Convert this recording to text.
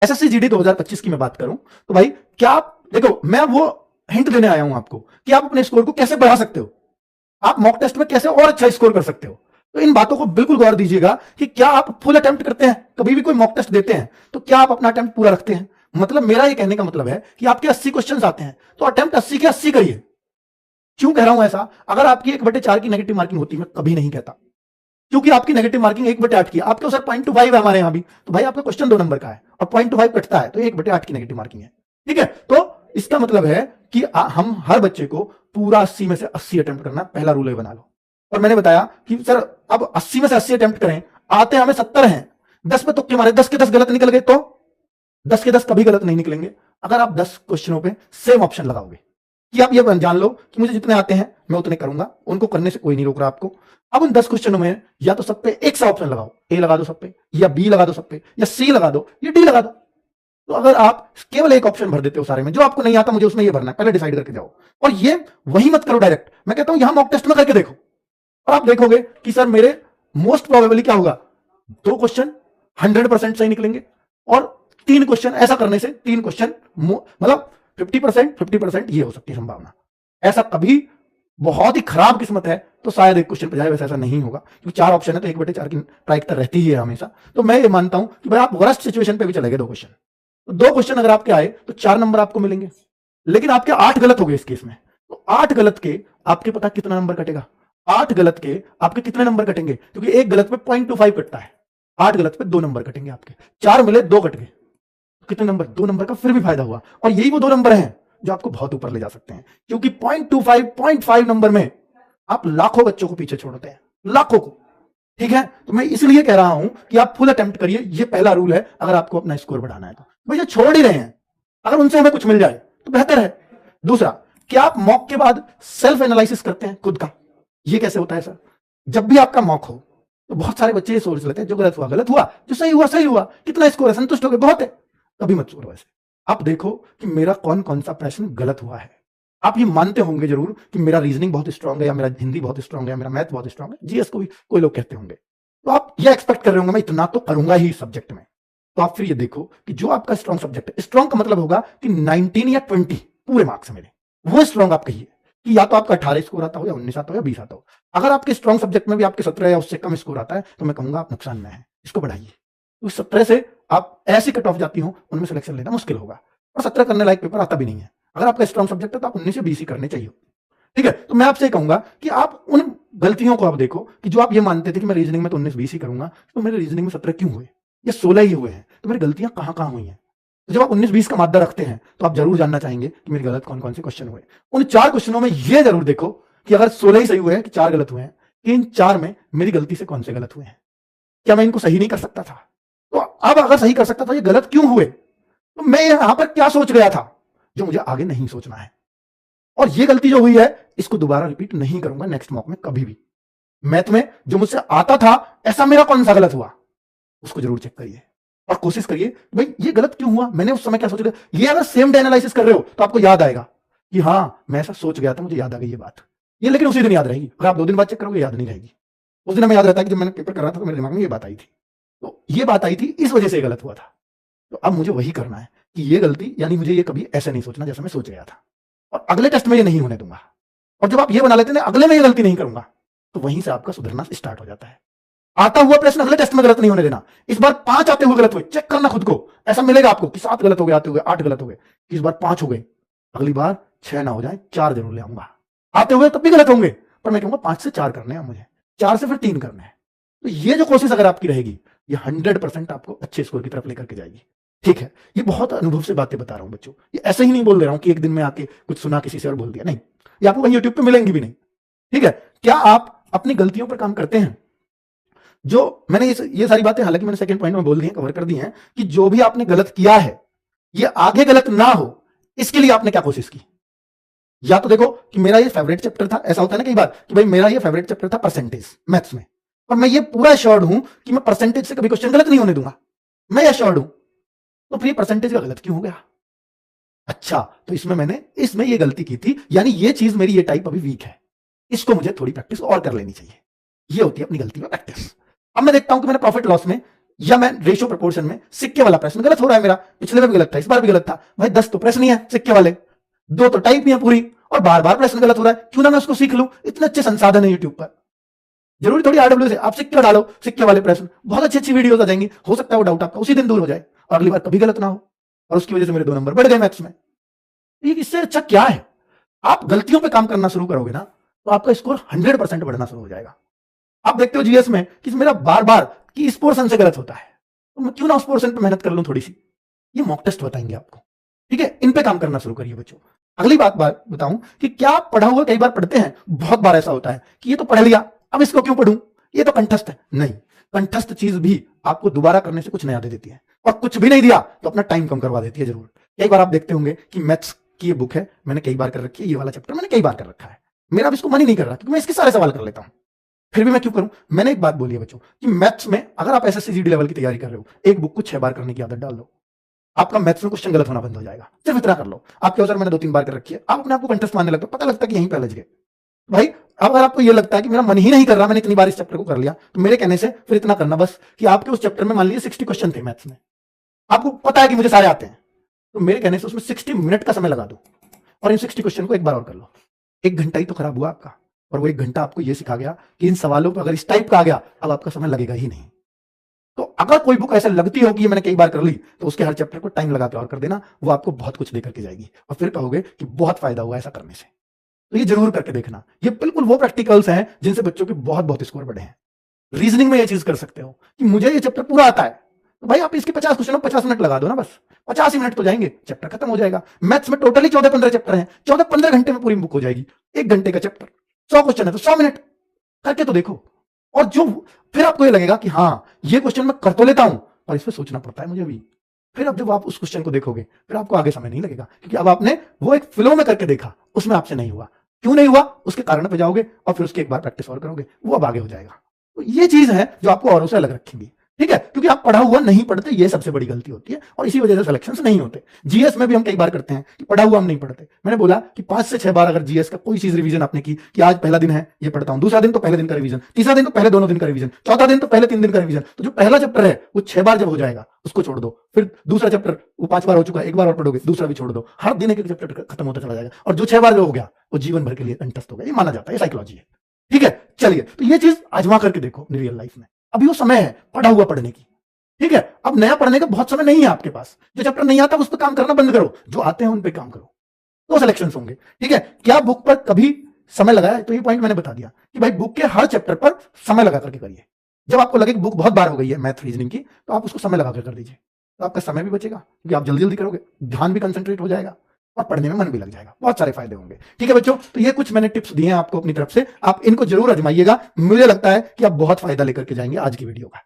SSC GD 2025 की मैं बात करूं तो भाई क्या आप देखो, मैं वो हिंट देने आया हूं आपको कि आप अपने स्कोर को कैसे बढ़ा सकते हो, आप मॉक टेस्ट में कैसे और अच्छा स्कोर कर सकते हो। तो इन बातों को बिल्कुल गौर दीजिएगा कि क्या आप फुल अटेम्प्ट करते हैं, कभी भी कोई मॉक टेस्ट देते हैं तो क्या आप अपना अटेम्प्ट पूरा रखते हैं। मतलब मेरा ये कहने का मतलब है कि आपके 80 क्वेश्चन आते हैं तो अटेम्प्ट 80 के 80 करिए। क्यों कह रहा हूं ऐसा, अगर आपकी 1/4 की नेगेटिव मार्किंग होती, मैं कभी नहीं कहता, क्योंकि आपकी नेगेटिव मार्किंग 1/8 की, आपके सर 0.25 है हमारे यहां भी, तो भाई आपका क्वेश्चन 2 नंबर का है और 0.25 कटता है तो 1/8 की नेगेटिव मार्किंग है। ठीक है, तो इसका मतलब है कि हम हर बच्चे को पूरा 80 में से 80 अटेम्प्ट करना, पहला रूल बना लो। और मैंने बताया कि सर अब 80 में से 80 अटेम्प्ट करें, आते हमें 70 हैं, 10 पे तुक्के मारे, 10 के 10 गलत निकल गए तो 10 के 10 कभी गलत नहीं निकलेंगे अगर आप 10 क्वेश्चनों पे सेम ऑप्शन लगाओगे। कि आप ये जान लो कि मुझे जितने आते हैं मैं उतने करूंगा, उनको करने से कोई नहीं रोक रहा आपको। अब उन 10 क्वेश्चनों में या तो सब पे एक सा ऑप्शन लगाओ, ए लगा दो सब पे, या बी लगा दो सब पे, या सी लगा दो, या डी लगा दो। तो अगर आप केवल एक ऑप्शन भर देते हो सारे में, जो आपको नहीं आता मुझे उसमें ये भरना है, पहले डिसाइड करके जाओ। और ये वही मत करो डायरेक्ट, मैं कहता हूं यहां मॉक टेस्ट में करके देखो और आप देखोगे कि सर मेरे मोस्ट प्रोबेबली क्या होगा, 2 क्वेश्चन 100% सही निकलेंगे और 3 क्वेश्चन ऐसा करने से 3 क्वेश्चन मतलब 50% ये हो सकती है संभावना। ऐसा कभी बहुत ही खराब किस्मत है तो शायद एक क्वेश्चन पे जाए, वैसे ऐसा नहीं होगा क्योंकि 4 ऑप्शन है तो 1/4 की प्रायिकता रहती ही है हमेशा। तो मैं ये मानता हूं कि भाई आप वर्स्ट सिचुएशन पे भी चले गए 2 क्वेश्चन, तो 2 क्वेश्चन अगर आपके आए तो 4 नंबर आपको मिलेंगे, लेकिन आपके 8 गलत हो गए इस केस में, तो 8 गलत के आपके पता कितना नंबर कटेगा, 8 गलत के आपके कितने नंबर कटेंगे, क्योंकि एक गलत पे 0.25 कटता है, 8 गलत पे 2 नंबर कटेंगे आपके, 4 मिले 2 कट गए, कितने नंबर, 2 नंबर का फिर भी फायदा हुआ। और यही वो 2 नंबर हैं जो आपको बहुत ऊपर ले जा सकते हैं, क्योंकि 0.25 0.5 नंबर में आप लाखों बच्चों को पीछे छोड़ते हैं, लाखों को। ठीक है, तो मैं इसलिए कह रहा हूं कि आप फुल अटेम्प्ट करिए, ये पहला रूल है अगर आपको अपना स्कोर बढ़ाना है तो। भैया छोड़ ही रहे हैं, अगर उनसे हमें कुछ मिल जाए तो बेहतर है। दूसरा, क्या आप मॉक के बाद सेल्फ एनालिसिस करते हैं खुद का। ये कैसे होता है सर, जब भी आपका मॉक हो तो बहुत सारे बच्चे ये सोच लेते हैं जो गलत हुआ गलत हुआ, जो सही हुआ सही हुआ, कितना स्कोर है संतुष्ट हो गए, बहुत है। कभी मत सोचो ऐसे, आप देखो कि मेरा कौन कौन सा प्रश्न गलत हुआ है। आप ये मानते होंगे जरूर कि मेरा रीजनिंग बहुत स्ट्रांग है, या मेरा हिंदी बहुत स्ट्रांग है, मेरा मैथ बहुत स्ट्रांग है, जीएस को भी कोई लोग कहते होंगे, तो आप ये एक्सपेक्ट कर रहे होंगे मैं इतना तो करूंगा ही सब्जेक्ट में। तो आप फिर ये देखो कि जो आपका स्ट्रांग सब्जेक्ट है, स्ट्रांग का मतलब होगा कि 19 या 20 पूरे मार्क्स मेरे, वो स्ट्रांग आप कहिए कि या तो आपका 18 स्कोर आता हो, या 19 आता हो, या 20 आता हो। अगर आपके स्ट्रांग सब्जेक्ट में भी आपके 17 या उससे कम स्कोर आता है तो मैं कहूंगा आप नुकसान में है, इसको बढ़ाइए। तो 17 से आप ऐसी कट ऑफ जाती हो, उनमें सिलेक्शन लेना मुश्किल होगा, और 17 करने लायक पेपर आता भी नहीं है। अगर आपका स्ट्रांग सब्जेक्ट है तो आप 19 से 20 ही करने चाहिए। ठीक है, तो मैं आपसे कहूंगा कि आप उन गलतियों को आप देखो कि जो आप ये मानते थे कि मैं रीजनिंग में तो 19-20 ही करूंगा, तो मेरे रीजनिंग में 17 क्यों हुए, ये 16 ही हुए हैं, तो मेरी गलतियां कहां कहां हुई हैं। तो जब आप 19-20 का मादा रखते हैं तो आप जरूर जानना चाहेंगे कि मेरे गलत कौन कौन से क्वेश्चन हुए। उन 4 क्वेश्चनों में ये जरूर देखो कि अगर 16 ही सही हुए हैं कि 4 गलत हुए हैं, कि इन 4 में मेरी गलती से कौन से गलत हुए हैं, क्या मैं इनको सही नहीं कर सकता था। तो अब अगर सही कर सकता था, ये गलत क्यों हुए, तो मैं यहां पर क्या सोच गया था जो मुझे आगे नहीं सोचना है। और ये गलती जो हुई है इसको दोबारा रिपीट नहीं करूंगा नेक्स्ट मॉक में कभी भी। मैथ में जो मुझसे आता था ऐसा मेरा कौन सा गलत हुआ, उसको जरूर चेक करिए और कोशिश करिए भाई ये गलत क्यों हुआ, मैंने उस समय क्या सोच लिया। ये अगर सेम डे एनालिसिस कर रहे हो तो आपको याद आएगा कि हाँ मैं ऐसा सोच गया था, मुझे याद आ गई ये बात, ये लेकिन उसी दिन याद रहेगी। अगर आप 2 दिन बाद चेक करोगे याद नहीं रहेगी। उस दिन हमें याद रहता है कि जब मैंने पेपर कर रहा था तो मेरे दिमाग में ये बात आई थी, तो ये बात आई थी इस वजह से ये गलत हुआ था। तो अब मुझे वही करना है कि ये गलती, यानी मुझे ये कभी ऐसा नहीं सोचना जैसा मैं सोच गया था, और अगले टेस्ट में ये नहीं होने दूंगा। और जब आप ये बना लेते हैं अगले में ये गलती नहीं करूंगा, तो वहीं से आपका सुधरना स्टार्ट हो जाता है। आता हुआ प्रश्न अगले टेस्ट में गलत नहीं होने देना। इस बार 5 आते हुए गलत हुए, चेक करना खुद को, ऐसा मिलेगा आपको कि 7 गलत हो गए आते हुए, 8 गलत हो गए, इस बार 5 हो गए, अगली बार 6 ना हो जाए, 4 जरूर ले आऊंगा। आते हुए तब भी गलत होंगे, पर मैं कहूंगा 5 से 4 करने हैं मुझे, 4 से फिर 3 करने हैं। तो ये जो कोशिश अगर आपकी रहेगी, ये 100% आपको अच्छे स्कोर की तरफ लेकर के जाएगी। ठीक है, ये बहुत अनुभव से बातें बता रहा हूं बच्चों, ये ऐसे ही नहीं बोल दे रहा हूं कि एक दिन में आके कुछ सुना किसी से और बोल दिया, नहीं, ये आपको कहीं यूट्यूब पे मिलेंगी भी नहीं। ठीक है, क्या आप अपनी गलतियों पर काम करते हैं। जो मैंने ये सारी बातें हालांकि मैंने सेकंड पॉइंट में बोल दी हैं, कवर कर दी हैं, कि जो भी आपने गलत किया है ये आगे गलत ना हो, इसके लिए आपने क्या कोशिश की। या तो देखो कि मेरा ये फेवरेट चैप्टर था, ऐसा होता है ना कई बार कि भाई मेरा ये फेवरेट चैप्टर था परसेंटेज मैथ्स में, और मैं ये पूरा एश्योर्ड हूं कि मैं परसेंटेज से कभी क्वेश्चन गलत नहीं होने दूंगा, मैं एश्योर्ड हूं, तो फिर परसेंटेज का गलत क्यों हो गया। अच्छा, तो इसमें ये गलती की थी, यानी ये चीज मेरी ये टाइप अभी वीक है, इसको मुझे थोड़ी प्रैक्टिस और कर लेनी चाहिए। ये होती है अपनी गलती में प्रैक्टिस। अब मैं देखता हूं कि मैंने प्रॉफिट लॉस में या मैं रेशियो प्रोपोर्शन में सिक्के वाला प्रश्न गलत हो रहा है मेरा, पिछले में भी गलत था, इस बार भी गलत था, भाई 10 तो प्रश्न ही है सिक्के वाले, 2 तो टाइप ही है पूरी, और बार बार प्रश्न गलत हो रहा है, क्यों ना मैं उसको सीख लूं, इतने अच्छे संसाधन है यूट्यूब पर। जरूरी थोड़ी आरडब्ल्यू से आप सिक्के डालो, सिक्के वाले प्रश्न, बहुत अच्छी अच्छी वीडियोस आ जाएंगी, हो सकता है वो डाउट आपका उसी दिन दूर हो जाए और अगली बार कभी गलत ना हो, और उसकी वजह से मेरे 2 नंबर बढ़ गए मैथ्स में। इससे अच्छा क्या है, आप गलतियों पे काम करना शुरू करोगे ना तो आपका स्कोर 100% बढ़ना शुरू हो जाएगा। आप देखते हो जीएस में कि मेरा बार बार कि इस पोर्शन से गलत होता है, तो मैं क्यों ना उस पोर्शन पे मेहनत कर लूं थोड़ी सी। ये मॉक टेस्ट बताएंगे आपको, ठीक है, इन पे काम करना शुरू करिए बच्चों। अगली बात बताऊं कि क्या पढ़ा हुआ कई बार पढ़ते हैं, बहुत बार ऐसा होता है कि ये तो पढ़ लिया, अब इसको क्यों पढ़ूं, ये तो कंठस्थ है। नहीं, कंठस्थ चीज भी आपको दोबारा करने से कुछ नया दे देती है, और कुछ भी नहीं दिया तो अपना टाइम कम करवा देती है जरूर। कई बार आप देखते होंगे कि मैथ्स की ये बुक है, मैंने कई बार कर रखी है, ये वाला चैप्टर मैंने कई बार कर रखा है, मेरा अब इसको मन ही नहीं कर रहा क्योंकि मैं इसके सारे सवाल कर लेता हूं, फिर भी मैं क्यों करूं। मैंने एक बात बोली है बच्चों कि मैथ्स में अगर आप एसएससी जीडी लेवल की तैयारी कर रहे हो, एक बुक को 6 बार करने की आदत डाल लो, आपका मैथ्स में क्वेश्चन गलत होना बंद हो जाएगा। सिर्फ इतना कर लो। आप क्या सर मैंने 2-3 बार कर रखी है, आप अपने आपको कंटेस्ट मानने लगते हो, पता लगता है कि यहीं पे अलझ गए भाई। अब अगर आपको ये लगता है कि मेरा मन ही नहीं कर रहा, मैंने इतनी बार इस चैप्टर को कर लिया, तो मेरे कहने से फिर इतना करना बस कि आपके उस चैप्टर में मान लीजिए 60 क्वेश्चन थे मैथ्स में, आपको पता है कि मुझे सारे आते हैं, तो मेरे कहने से उसमें 60 मिनट का समय लगा दो और इन 60 क्वेश्चन को एक बार और कर लो। 1 घंटा ही तो खराब हुआ आपका, और वो 1 घंटा आपको ये सिखा गया कि इन सवालों पर अगर इस टाइप का आ गया अब आपका समय लगेगा ही नहीं। तो अगर कोई बुक ऐसे लगती हो कि ये मैंने कई बार कर ली, तो उसके हर चैप्टर को टाइम लगा के और कर देना, वो आपको बहुत कुछ दे करके जाएगी और फिर कहोगे कि बहुत फायदा हुआ ऐसा करने से। तो ये जरूर करके देखना, ये बिल्कुल वो प्रैक्टिकल्स हैं जिनसे बच्चों के बहुत बहुत स्कोर बढ़े हैं। रीजनिंग में ये चीज कर सकते हो कि मुझे ये चैप्टर पूरा आता है, तो भाई आप इसके 50 क्वेश्चन 50 मिनट लगा दो ना, बस 50 ही मिनट तो जाएंगे, चैप्टर खत्म हो जाएगा। मैथ्स में टोटली 14-15 चैप्टर हैं, 14-15 घंटे में पूरी बुक हो जाएगी। 1 घंटे का चैप्टर, 100 क्वेश्चन है तो 100 मिनट करके तो देखो। और जो फिर आपको ये लगेगा कि हाँ ये क्वेश्चन मैं कर तो लेता हूं पर इस पर सोचना पड़ता है मुझे भी। फिर अब जब आप उस क्वेश्चन को देखोगे फिर आपको आगे समय नहीं लगेगा, क्योंकि अब आपने वो एक फ्लो में करके देखा, उसमें आपसे नहीं हुआ, क्यों नहीं हुआ उसके कारण पे जाओगे और फिर उसके एक बार प्रैक्टिस और करोगे, वो अब आगे हो जाएगा। तो ये चीज है जो आपको औरों से अलग रखेंगी, ठीक है, क्योंकि आप पढ़ा हुआ नहीं पढ़ते, ये सबसे बड़ी गलती होती है और इसी वजह से सिलेक्शंस नहीं होते। जीएस में भी हम कई बार करते हैं कि पढ़ा हुआ हम नहीं पढ़ते। मैंने बोला कि 5 से 6 बार अगर जीएस का कोई चीज रिवीजन आपने की कि आज पहला दिन है ये पढ़ता हूं, दूसरा दिन तो पहले दिन का रिवीजन, तीसरा दिन तो पहले दोनों दिन का रिवीजन, चौथा दिन तो पहले 3 दिन का रिवीजन, तो जो पहला चैप्टर है वो 6 बार जब हो जाएगा उसको छोड़ दो, फिर दूसरा चैप्टर वो 5 बार हो चुका है, 1 बार और पढ़ोगे, दूसरा भी छोड़ दो, हर दिन एक चैप्टर खत्म होता चला जाएगा और जो 6 बार जो हो गया वो जीवन भर के लिए कंठस्थ हो गया, ये माना जाता है, ये साइकोलॉजी है, ठीक है। चलिए, तो ये चीज आजमा करके देखो रियल लाइफ में। अभी वो समय है पढ़ा हुआ पढ़ने की, ठीक है। अब नया पढ़ने का बहुत समय नहीं है आपके पास, जो चैप्टर नहीं आता उस पर काम करना बंद करो, जो आते हैं उन पे काम करो, तो सिलेक्शंस होंगे, ठीक है। क्या बुक पर कभी समय लगाया है, तो ये पॉइंट मैंने बता दिया कि भाई बुक के हर चैप्टर पर समय लगा करके करिए। जब आपको लगे कि बुक बहुत बार हो गई है मैथ रीजनिंग की, तो आप उसको समय लगा कर दीजिए, तो आपका समय भी बचेगा क्योंकि आप जल्दी जल्दी करोगे, ध्यान भी कंसंट्रेट हो जाएगा और पढ़ने में मन भी लग जाएगा, बहुत सारे फायदे होंगे, ठीक है बच्चों। तो ये कुछ मैंने टिप्स दिए हैं आपको अपनी तरफ से, आप इनको जरूर आजमाइएगा, मुझे लगता है कि आप बहुत फायदा लेकर के जाएंगे आज की वीडियो का।